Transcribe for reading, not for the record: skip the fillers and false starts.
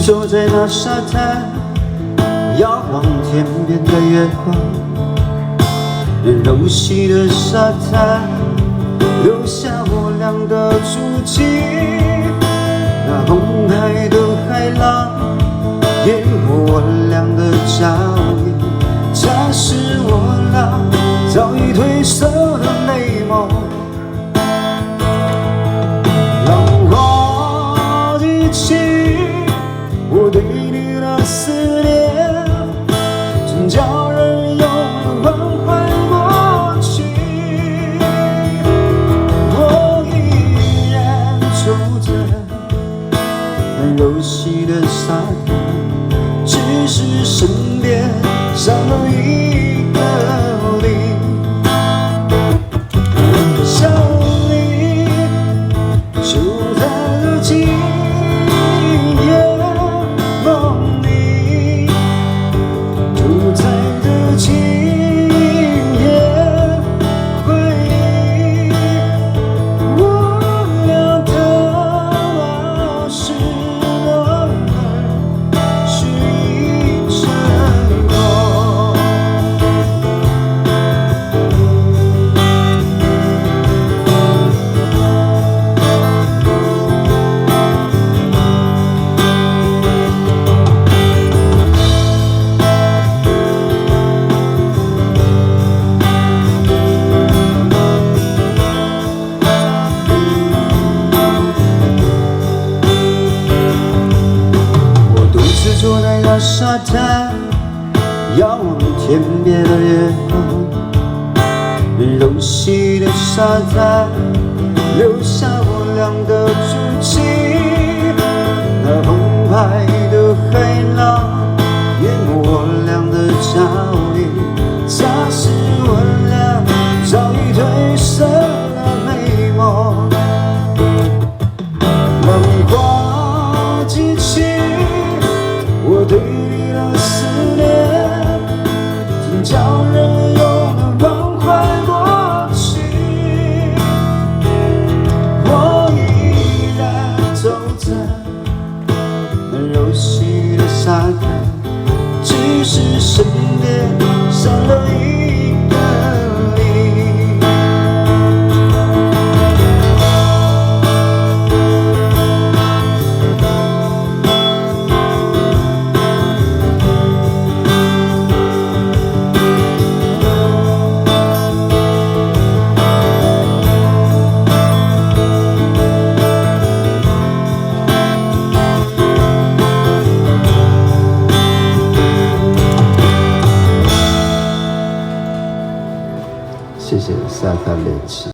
坐在那沙滩，遥望天边的月光。柔细的沙滩留下我俩的足迹，那澎湃的海浪淹没我俩的脚印，暂时我俩早已褪色的美梦。浪花激起我对你的思念，真叫人永远忘怀过去。我依然走着那柔细的沙滩，只是身边少了一个你。想你就在了今夜，梦里就在这今夜，回忆我俩的往事都是一场梦。坐在那沙滩，遥望天边的月光，柔细的沙滩留下我俩的足迹，那澎湃的海浪淹没我俩的脚印，霎时我俩早已褪色了美梦。浪花激起我对你的思念，真叫人永远忘怀过去。我依然走在那柔细的沙滩，只是身边少了一个你。谢谢沙滩恋情。